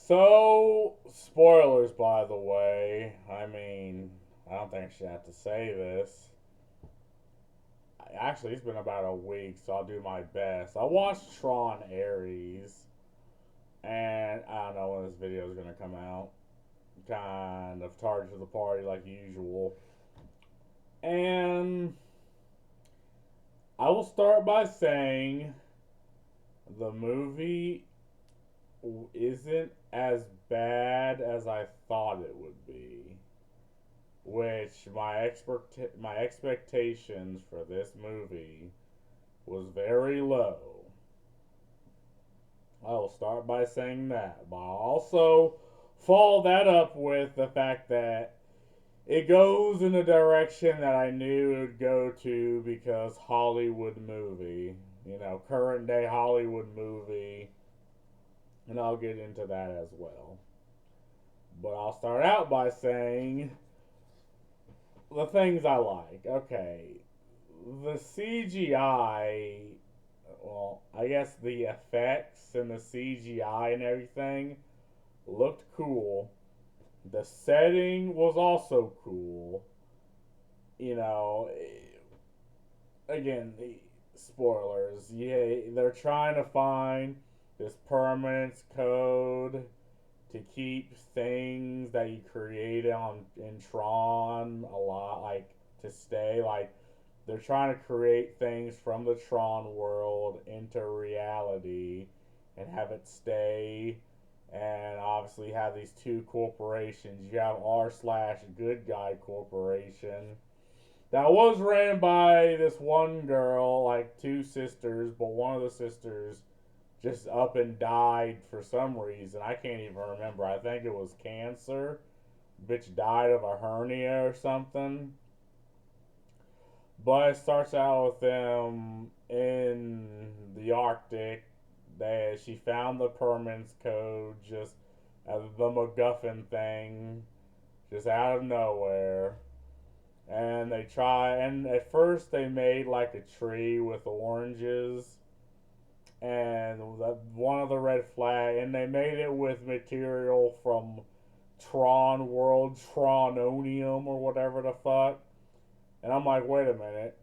So, spoilers, by the way. I don't think I should have to say this. Actually, it's been about a week, so I'll do my best. I watched Tron Ares, and I don't know when this video is going to come out. Kind of target to the party like usual. And I will start by saying the movie isn't as bad as I thought it would be. Which my expectations for this movie was very low. I will start by saying that, but I'll also follow that up with the fact that it goes in a direction that I knew it would go to because Hollywood movie, current day Hollywood movie, and I'll get into that as well. But I'll start out by saying the things I like. Okay, the CGI, well, I guess the effects and the CGI and everything looked cool. The setting was also cool. You know, again, the spoilers. Yeah, they're trying to find this permanence code to keep things that you created on in Tron a lot, like to stay. Like they're trying to create things from the Tron world into reality and have it stay. And obviously have these two corporations. You have R slash Good Guy Corporation that was ran by this one girl, like two sisters, but one of the sisters just up and died for some reason. I can't even remember. I think it was cancer. Bitch died of a hernia or something. But it starts out with them in the Arctic. She found the permanence code just as the MacGuffin thing, just out of nowhere. And they try, and at first they made like a tree with oranges and one of the red flag, and they made it with material from Tron World, Trononium or whatever the fuck. And I'm like, wait a minute,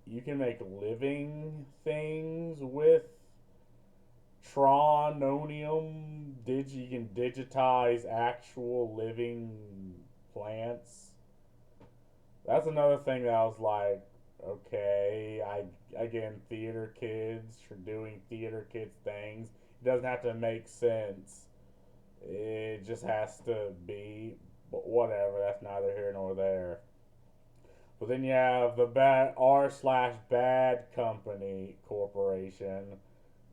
you can make living things with Trononium? You can digitize actual living plants? That's another thing that I was like, okay, again, theater kids for doing theater kids things. It doesn't have to make sense. It just has to be, but whatever. That's neither here nor there. But then you have the bad R slash Bad Company Corporation,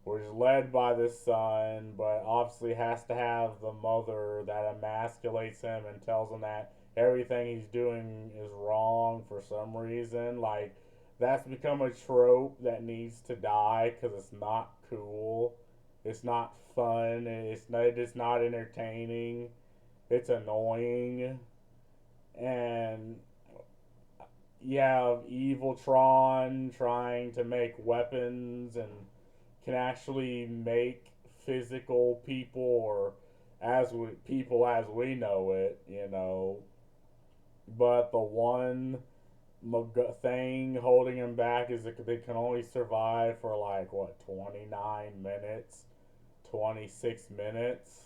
which is led by the son, but obviously has to have the mother that emasculates him and tells him that everything he's doing is wrong for some reason. Like, that's become a trope that needs to die because it's not cool. It's not fun. It's not entertaining. It's annoying. And you have Evil Tron trying to make weapons and can actually make physical people or people as we know it. But the one thing holding him back is that they can only survive for like what 29 minutes, 26 minutes.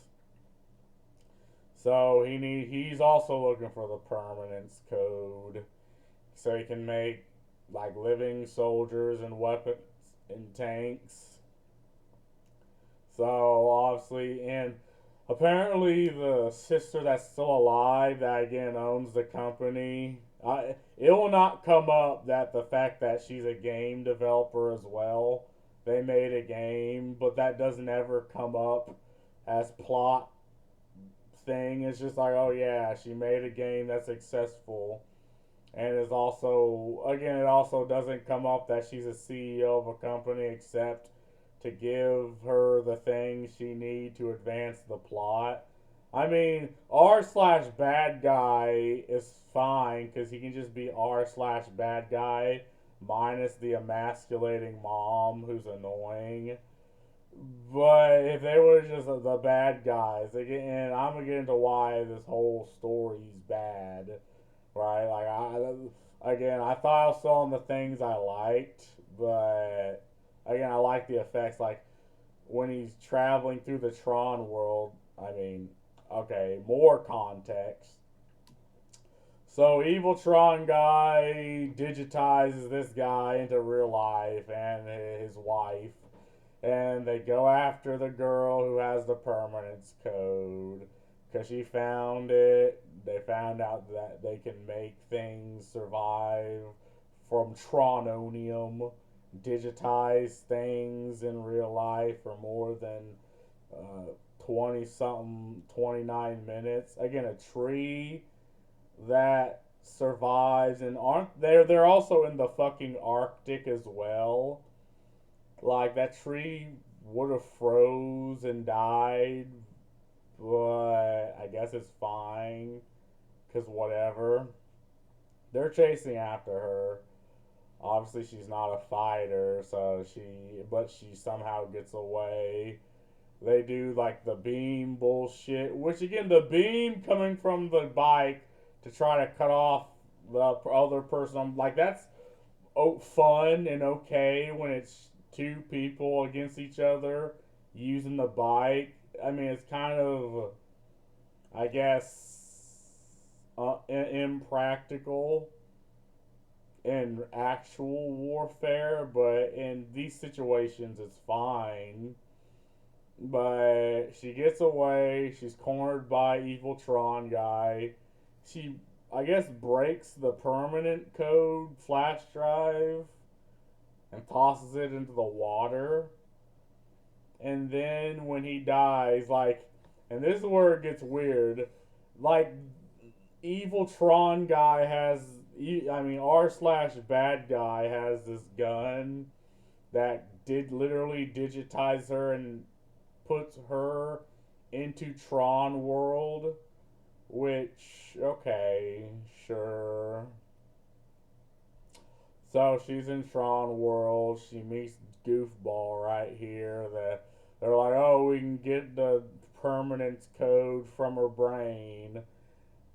So he's also looking for the permanence code so he can make like living soldiers and weapons and tanks. So obviously, and apparently the sister that's still alive, that again owns the company. It will not come up that the fact that she's a game developer as well. They made a game, but that doesn't ever come up as plot thing. It's just like, oh yeah, she made a game that's successful, and is also again, it also doesn't come up that she's a CEO of a company except to give her the things she needs to advance the plot. I mean, R slash bad guy is fine because he can just be R slash bad guy minus the emasculating mom who's annoying. But if they were just the bad guys, again, and I'm gonna get into why this whole story's bad, right? Like I thought I was still on the things I liked, but again, I like the effects. Like when he's traveling through the Tron world. I mean, okay, more context. So evil Tron guy digitizes this guy into real life and his wife, and they go after the girl who has the permanence code because she found it. They found out that they can make things survive from Trononium, digitize things in real life for more than 20 something, 29 minutes. Again, a tree that survives, and aren't they're also in the fucking Arctic as well. Like that tree would have froze and died, but I guess it's fine cuz whatever. They're chasing after her. Obviously she's not a fighter, so she somehow gets away. They do like the beam bullshit, which again, the beam coming from the bike to try to cut off the other person. I'm like, that's fun and okay when it's two people against each other using the bike. I mean, it's kind of, I guess, impractical in actual warfare, but in these situations, it's fine. But she gets away. She's cornered by evil Tron guy. She, I guess, breaks the permanent code flash drive and tosses it into the water. And then when he dies, like, and this is where it gets weird. Like, evil Tron guy has, I mean, r slash bad guy has this gun that did literally digitize her and puts her into Tron world, which, okay, sure. So she's in Tron world. She meets Goofball right here. That they're like, oh, we can get the permanence code from her brain,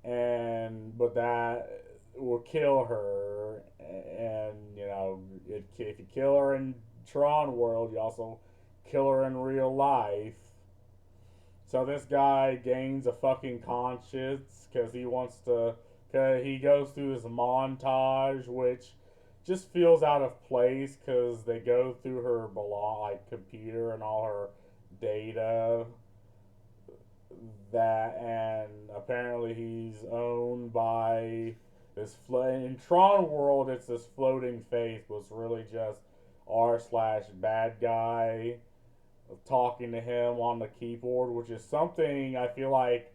and but that will kill her. And if you kill her in Tron world, you also kill her in real life. So this guy gains a fucking conscience because he wants to. Cause he goes through this montage, which just feels out of place because they go through her computer and all her data. That and apparently he's owned by in Tron world. It's this floating face, but it's really just r slash bad guy talking to him on the keyboard, which is something I feel like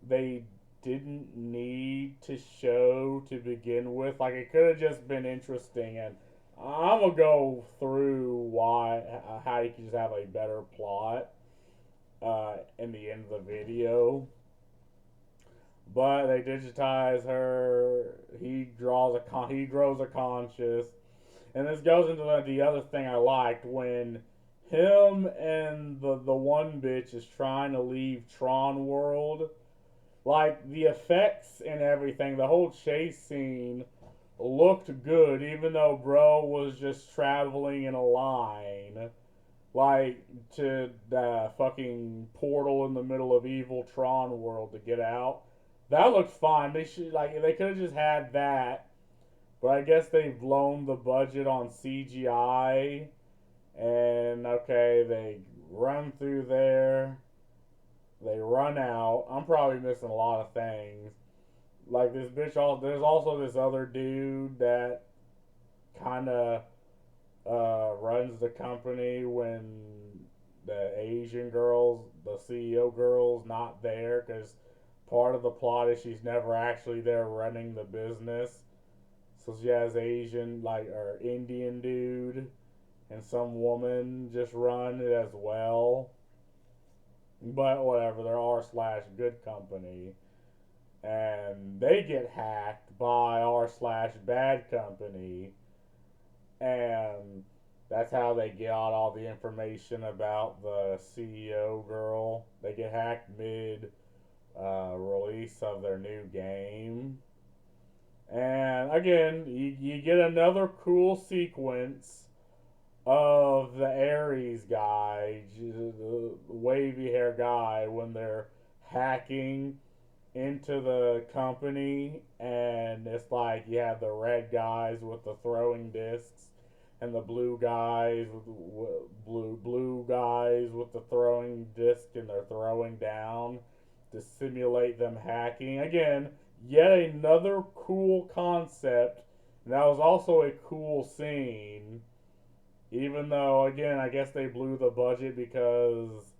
they didn't need to show to begin with. Like it could have just been interesting, and I'm gonna go through why how you can just have a better plot in the end of the video. But they digitize her. He grows a conscious, and this goes into the other thing I liked when him and the one bitch is trying to leave Tron world. Like the effects and everything, the whole chase scene looked good, even though bro was just traveling in a line, like to the fucking portal in the middle of evil Tron world to get out. That looked fine. They could have just had that, but I guess they've blown the budget on CGI. And okay, they run through there. They run out. I'm probably missing a lot of things. Like this bitch. There's also this other dude that kind of runs the company when the Asian girls, the CEO girl's not there because part of the plot is she's never actually there running the business. So she has Asian or Indian dude and some woman just run it as well. But whatever, they're r slash good company, and they get hacked by r slash bad company, and That's how they get out all the information about the CEO girl. They get hacked mid release of their new game. And again, you get another cool sequence of the Ares guy, the wavy hair guy, when they're hacking into the company, and it's like you have the red guys with the throwing discs, and the blue guys with blue guys with the throwing disc, and they're throwing down to simulate them hacking. Again, yet another cool concept. And that was also a cool scene, even though again I guess they blew the budget because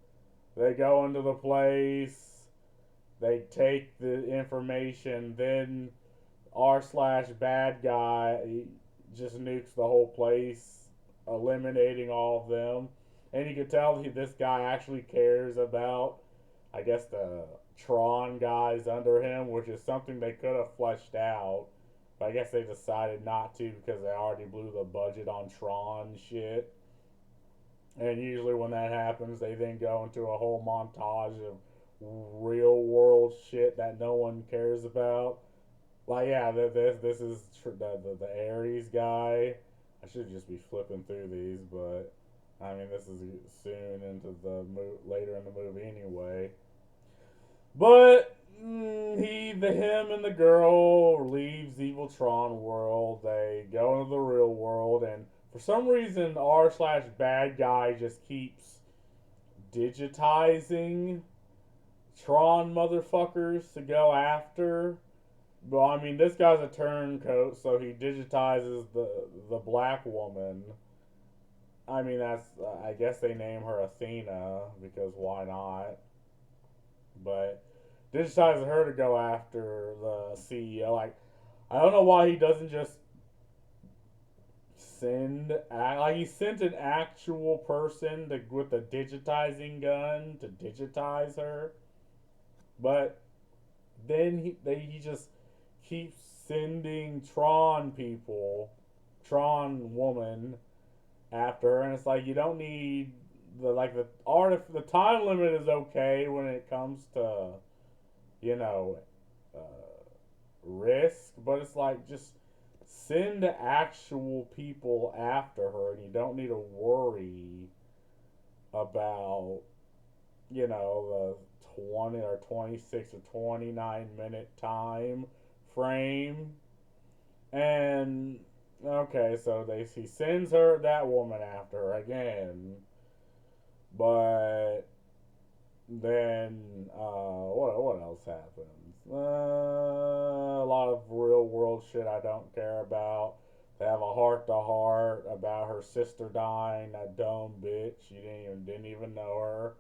they go into the place, they take the information, then r slash bad guy just nukes the whole place, eliminating all of them. And you can tell this guy actually cares about, I guess, the Tron guys under him, which is something they could have fleshed out. But I guess they decided not to because they already blew the budget on Tron shit. And usually when that happens, they then go into a whole montage of real world shit that no one cares about. Like, yeah, this is the Ares guy. I should just be flipping through these, but I mean, this is soon into later in the movie anyway. But him and the girl leaves Evil Tron world. They go into the real world, and for some reason, r slash bad guy just keeps digitizing Tron motherfuckers to go after. Well, I mean, this guy's a turncoat, so he digitizes the black woman. I mean, that's I guess they name her Athena because why not? But digitizes her to go after the CEO. Like, I don't know why he doesn't just he sent an actual person with a digitizing gun to digitize her, but then he just keeps sending Tron woman after her, and it's like you don't need the time limit is okay when it comes to you know uh, risk, but it's like just send actual people after her, and you don't need to worry about the 20 or 26 or 29-minute time frame. And okay, so he sends that woman after her again, but then what else happens? A lot of real world shit I don't care about. They have a heart to heart about her sister dying. That dumb bitch. You didn't even know her.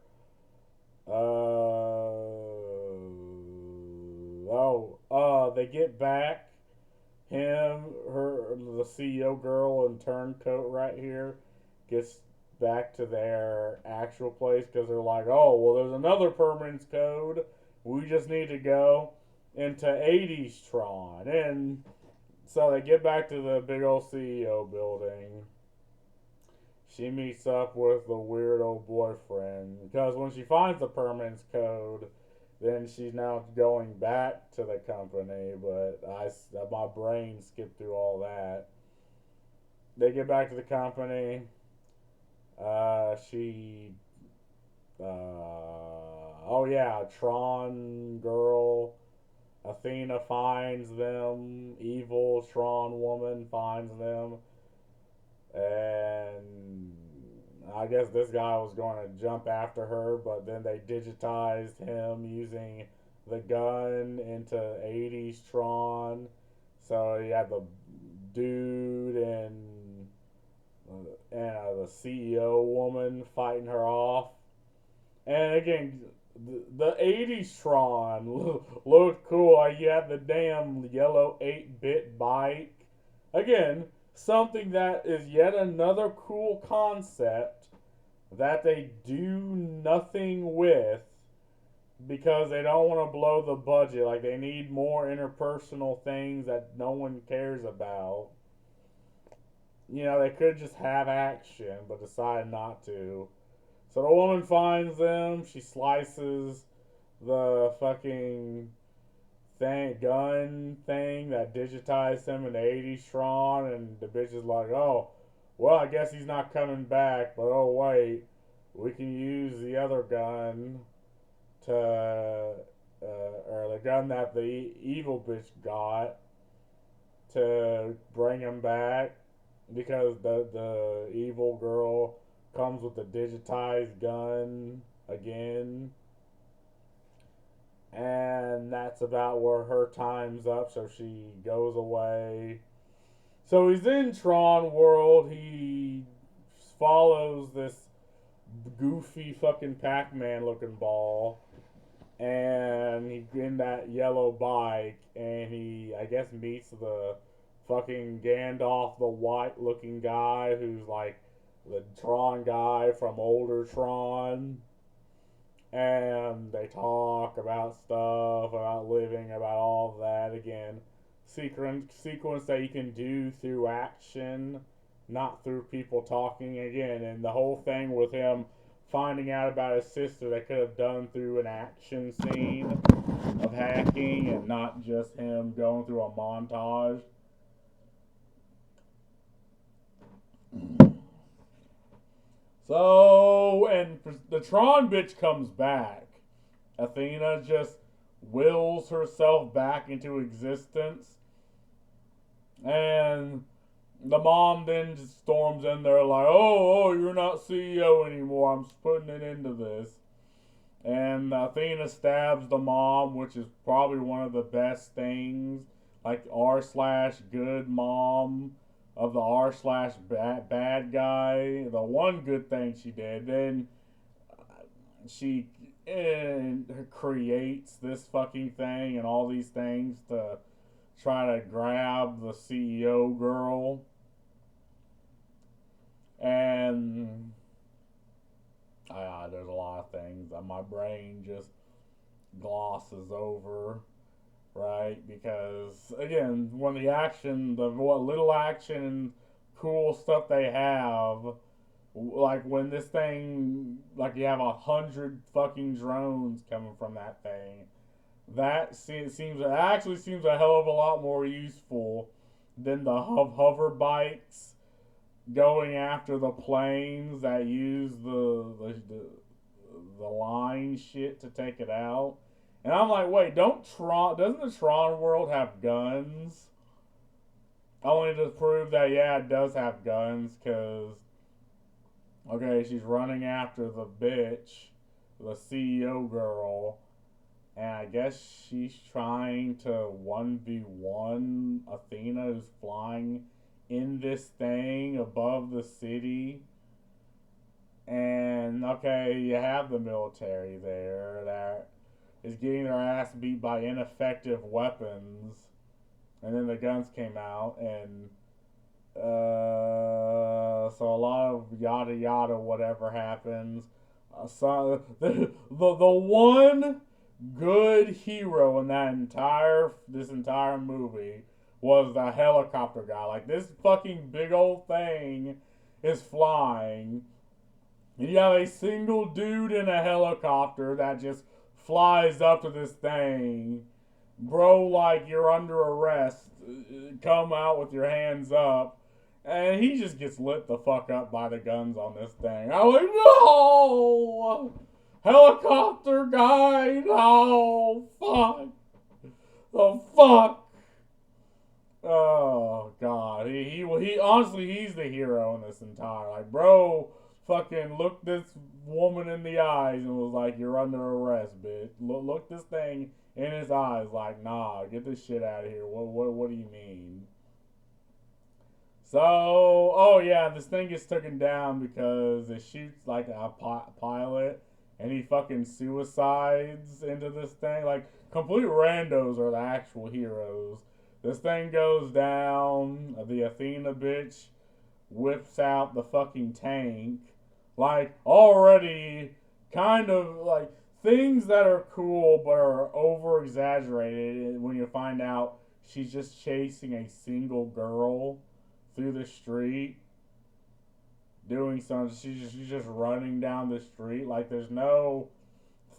They get back the CEO girl and turncoat right here gets back to their actual place because they're like, oh, well, there's another permanence code. We just need to go into 80s Tron. And so they get back to the big old CEO building. She meets up with the weird old boyfriend because when she finds the permanence code, then she's now going back to the company. But my brain skipped through all that. They get back to the company. She, oh yeah, Tron girl, Athena finds them. Evil Tron woman finds them, and I guess this guy was going to jump after her, but then they digitized him using the gun into 80s Tron. So you had the dude and the CEO woman fighting her off. And again, the 80s Tron looked cool. You had the damn yellow 8-bit bike. Again, something that is yet another cool concept that they do nothing with because they don't want to blow the budget. Like, they need more interpersonal things that no one cares about. they could just have action, but decided not to. So the woman finds them. She slices the fucking gun thing that digitized him in the 80s Tron, and the bitch is like, oh, well, I guess he's not coming back, but oh, wait, we can use the other gun to, or the gun that the evil bitch got to bring him back because the evil girl comes with the digitized gun again. And that's about where her time's up, so she goes away. So he's in Tron World. He follows this goofy fucking Pac-Man looking ball, and he's in that yellow bike, and he, I guess, meets the fucking Gandalf the white looking guy who's like the Tron guy from older Tron. And they talk about stuff, about living, about all of that. Again, sequence that you can do through action, not through people talking. Again, and the whole thing with him finding out about his sister, they could have done through an action scene of hacking and not just him going through a montage. So, and the Tron bitch comes back. Athena just wills herself back into existence. And the mom then just storms in there like, oh, you're not CEO anymore. I'm just putting it into this. And Athena stabs the mom, which is probably one of the best things. Like r/good mom of the r/bad guy. The one good thing she did. Then she creates this fucking thing and all these things to try to grab the CEO girl. And there's a lot of things that my brain just glosses over, right? Because again, when the action, the what little action and cool stuff they have, like when this thing, like you have 100 fucking drones coming from that thing, that actually seems a hell of a lot more useful than the hover bikes going after the planes that use the line shit to take it out. And I'm like, wait, doesn't the Tron world have guns? Only to prove that, yeah, it does have guns, because, okay, she's running after the bitch, the CEO girl, and I guess she's trying to 1v1 Athena, who's flying in this thing above the city. And, okay, you have the military there that is getting their ass beat by ineffective weapons. And then the guns came out, and so a lot of yada yada whatever happens. So the one good hero in this entire movie was the helicopter guy. Like, this fucking big old thing is flying, and you have a single dude in a helicopter that just flies up to this thing. Bro, like, you're under arrest. Come out with your hands up. And he just gets lit the fuck up by the guns on this thing. I'm like, no! Helicopter guy, no! Fuck! The fuck! Oh, God. He honestly, he's the hero in this entire, like, bro fucking looked this woman in the eyes and was like, you're under arrest, bitch. Look this thing in his eyes like, nah, get this shit out of here. What do you mean? So, oh yeah, this thing gets taken down because it shoots like a pilot and he fucking suicides into this thing. Like, complete randos are the actual heroes. This thing goes down. The Athena bitch whips out the fucking tank. Like, already kind of like things that are cool but are over exaggerated when you find out she's just chasing a single girl through the street doing something. She's just running down the street. Like there's no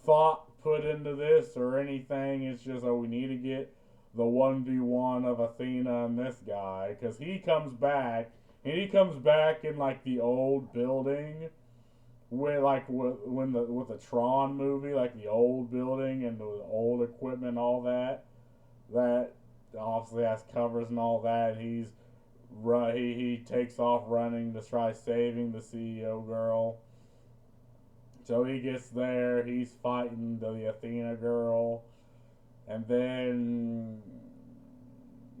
thought put into this or anything. It's just, oh, we need to get the 1v1 of Athena and this guy because he comes back and he comes back in like the old building with like with the Tron movie, like the old building and the old equipment and all that obviously has covers and all that. He takes off running to try saving the CEO girl. So he gets there, he's fighting the Athena girl, and then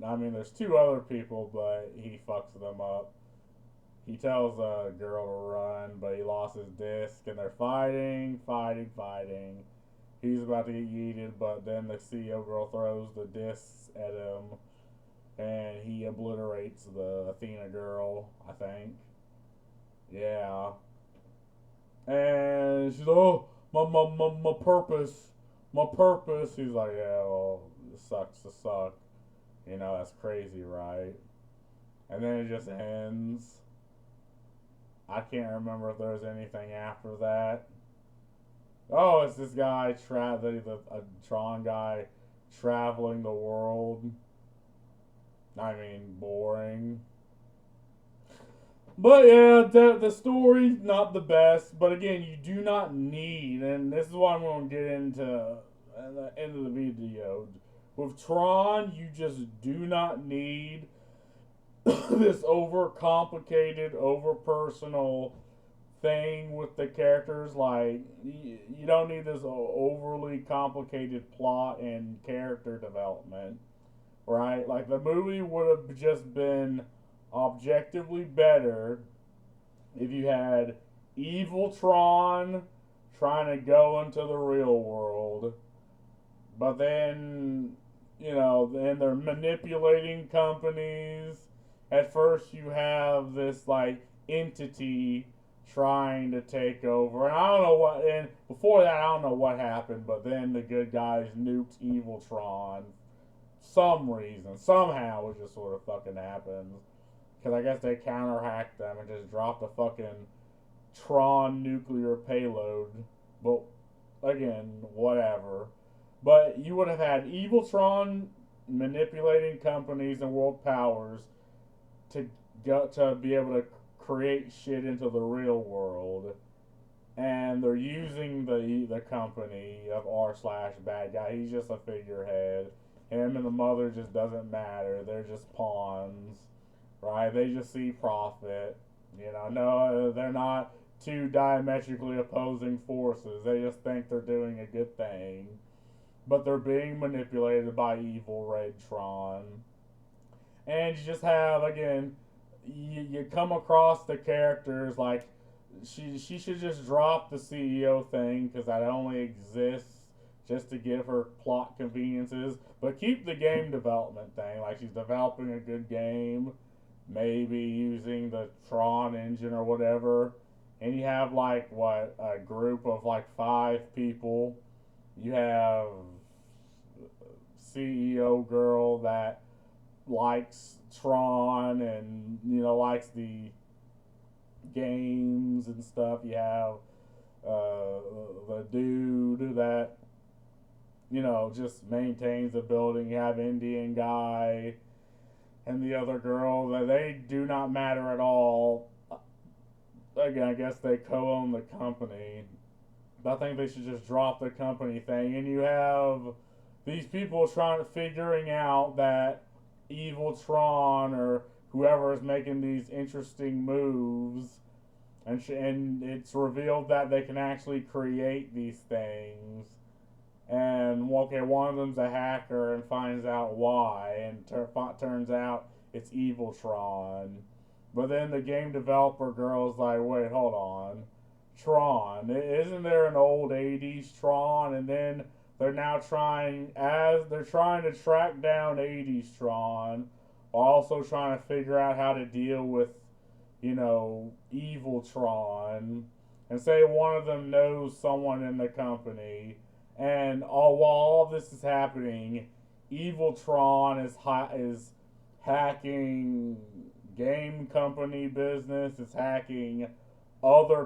I mean there's two other people, but he fucks them up. He tells a girl to run, but he lost his disc, and they're fighting. He's about to get yeeted, but then the CEO girl throws the discs at him, and he obliterates the Athena girl, I think. Yeah. And she's like, oh, my purpose. My purpose. He's like, yeah, well, it sucks to suck. You know, that's crazy, right? And then it just ends. I can't remember if there's anything after that. Oh, it's this guy, a Tron guy, traveling the world. I mean, boring. But yeah, the story's not the best. But again, you do not need, and this is what I'm going to get into at the end of the video. With Tron, you just do not need this overcomplicated, overpersonal thing with the characters. Like, you don't need this overly complicated plot and character development, right? Like, the movie would have just been objectively better if you had evil Tron trying to go into the real world, but then, you know, then they're manipulating companies. At first, you have this like entity trying to take over, and I don't know what. And before that, I don't know what happened, but then the good guys nuked evil Tron. Some reason, somehow, it just sort of fucking happens. Because I guess they counter-hacked them and just dropped a fucking Tron nuclear payload. But, again, whatever. But you would have had evil Tron manipulating companies and world powers to be able to create shit into the real world. And they're using the company of r/bad guy. He's just a figurehead. Him and the mother just doesn't matter. They're just pawns. Right? They just see profit. You know, no, they're not two diametrically opposing forces. They just think they're doing a good thing. But they're being manipulated by evil Red Tron. And you just have, again, you come across the characters like she should just drop the CEO thing because that only exists just to give her plot conveniences. But keep the game development thing. Like she's developing a good game. Maybe using the Tron engine or whatever, and you have like what, a group of like 5 people. You have CEO girl that likes Tron and, you know, likes the games and stuff. You have the dude that, you know, just maintains the building. You have Indian guy and the other girl, that they do not matter at all. Again, I guess they co-own the company. But I think they should just drop the company thing. And you have these people figuring out that evil Tron or whoever is making these interesting moves, and it's revealed that they can actually create these things. And okay, one of them's a hacker and finds out why, and turns out it's evil Tron. But then the game developer girl's like, wait, hold on, Tron, isn't there an old '80s Tron? And then they're now trying to track down '80s Tron, while also trying to figure out how to deal with, you know, evil Tron. And say one of them knows someone in the company. And while all this is happening, evil Tron is hacking game company business. It's hacking other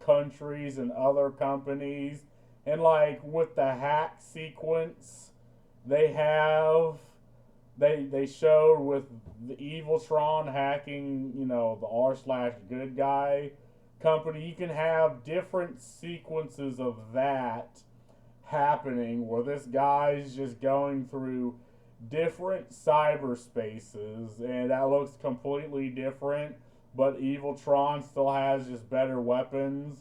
countries and other companies. And like with the hack sequence, they have they showed with the evil Tron hacking, the r slash good guy company. You can have different sequences of that happening where this guy's just going through different cyberspaces, and that looks completely different. But Evil Tron still has just better weapons,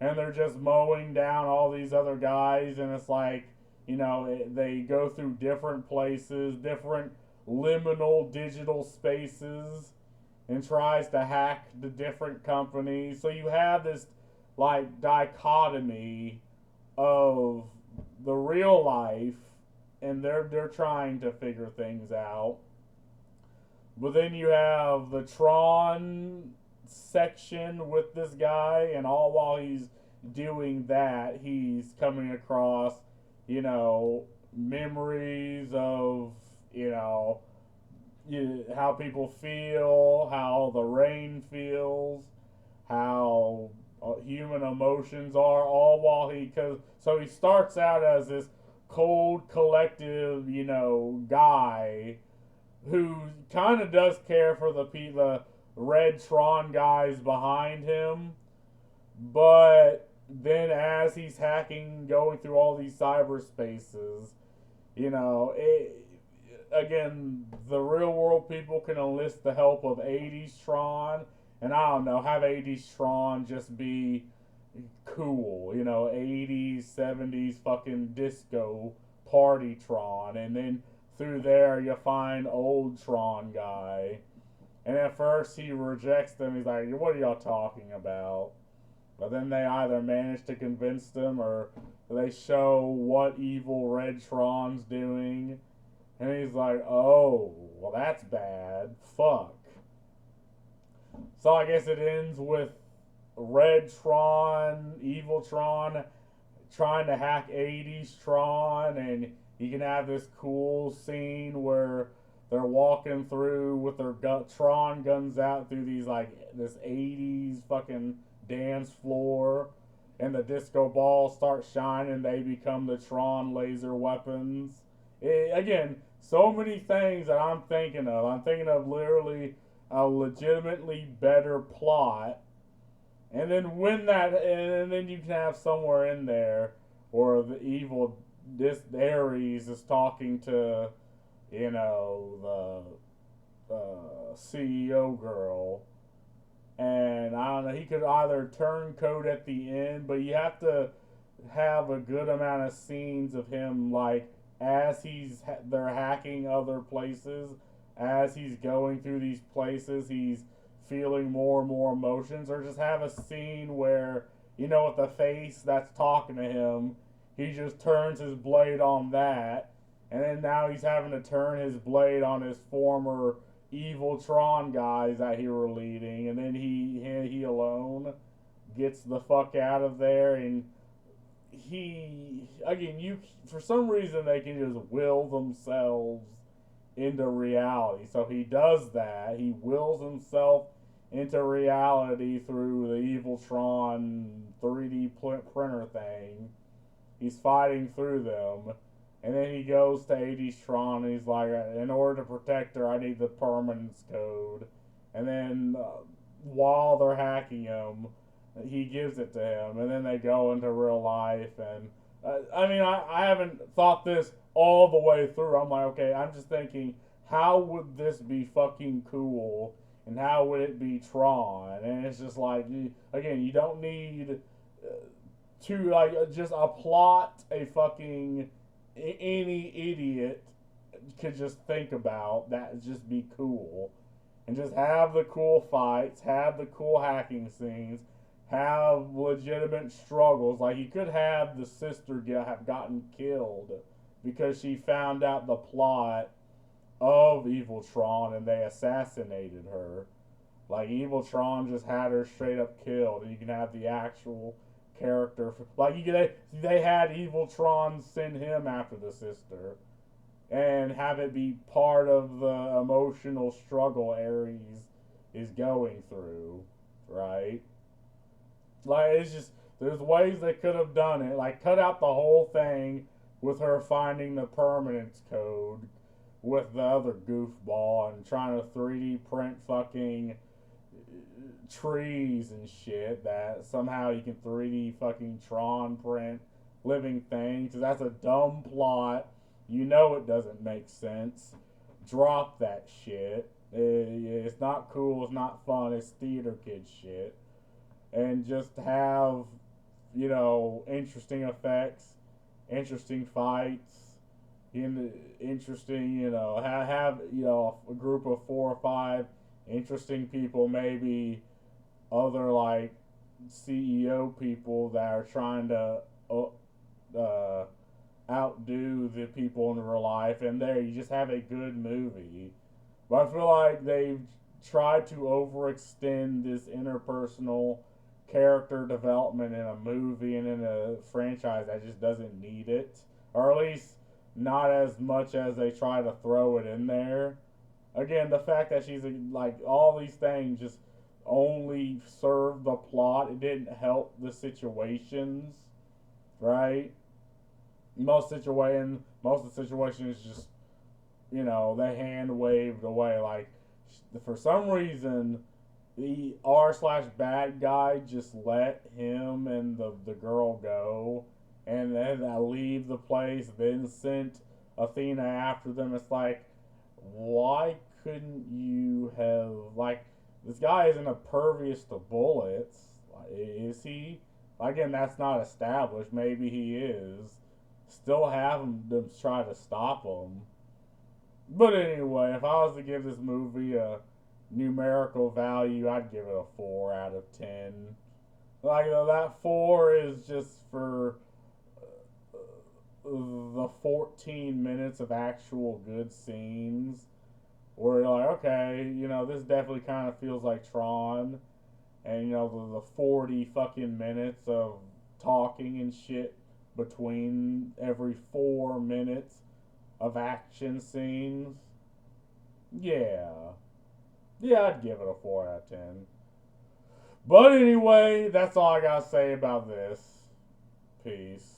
and they're just mowing down all these other guys, and it's like, they go through different places, different liminal digital spaces, and tries to hack the different companies. So you have this like dichotomy of the real life, and they're trying to figure things out. But then you have the Tron section with this guy, and all while he's doing that, he's coming across, memories of, how people feel, how the rain feels, how human emotions are, all while so he starts out as this cold, collective, guy who kind of does care for the red Tron guys behind him, but then as he's hacking, going through all these cyberspaces, again, the real world people can enlist the help of 80s Tron, and I don't know, have 80s Tron just be cool, 80s, 70s fucking disco party Tron, and then through there you find old Tron guy, and at first he rejects them. He's like, what are y'all talking about? But then they either manage to convince them, or they show what evil red Tron's doing, and he's like, oh, well that's bad, fuck. So I guess it ends with red Tron, evil Tron trying to hack 80s Tron, and you can have this cool scene where they're walking through with their Tron guns out through this 80s fucking dance floor, and the disco balls start shining. They become the Tron laser weapons. Again, so many things that I'm thinking of. I'm thinking of literally a legitimately better plot. And then and then you can have somewhere in there where the evil Ares is talking to, the CEO girl, and I don't know. He could either turn code at the end, but you have to have a good amount of scenes of him like as they're hacking other places, as he's going through these places, he's feeling more and more emotions, or just have a scene where, with the face that's talking to him, he just turns his blade on that, and then now he's having to turn his blade on his former evil Tron guys that he were leading, and then he alone gets the fuck out of there, and for some reason they can just will themselves into reality. So he does that. He wills himself into reality through the evil Tron 3D printer thing. He's fighting through them, and then he goes to 80s Tron, and he's like, in order to protect her, I need the permanence code. And then while they're hacking him, he gives it to him, and then they go into real life. And I haven't thought this all the way through. I'm like, okay, I'm just thinking, how would this be fucking cool, and how would it be Tron? And it's just like, again, you don't need to just a plot a fucking any idiot could just think about that, just be cool, and just have the cool fights, have the cool hacking scenes, have legitimate struggles. Like, you could have the sister have gotten killed because she found out the plot of Evil Tron and they assassinated her. Like, Evil Tron just had her straight up killed, and you can have the actual character. They had Evil Tron send him after the sister and have it be part of the emotional struggle Ares is going through, right? Like, it's just, there's ways they could have done it. Like, cut out the whole thing with her finding the permanence code with the other goofball and trying to 3D print fucking trees and shit that somehow you can 3D fucking Tron print living things. That's a dumb plot. You know it doesn't make sense. Drop that shit. It's not cool. It's not fun. It's theater kid shit. And just have, interesting effects, interesting fights, interesting, have a group of 4 or 5 interesting people, maybe other like CEO people that are trying to outdo the people in real life, and there you just have a good movie. But I feel like they've tried to overextend this interpersonal character development in a movie and in a franchise that just doesn't need it, or at least not as much as they try to throw it in there. Again, the fact that she's like all these things just only serve the plot. It didn't help the situations, right? Most of the situations just they hand waved away. Like for some reason, the R/bad guy just let him and the girl go, and then leave the place. Then sent Athena after them. It's like, why couldn't you have like this guy isn't impervious to bullets? Is he? Again, that's not established. Maybe he is. Still have them try to stop him. But anyway, if I was to give this movie a numerical value, I'd give it a 4 out of 10. Like, that 4 is just for the 14 minutes of actual good scenes where you're like, okay, this definitely kind of feels like Tron. And, the 40 fucking minutes of talking and shit between every 4 minutes of action scenes. Yeah. Yeah, I'd give it a 4 out of 10. But anyway, that's all I gotta say about this. Peace.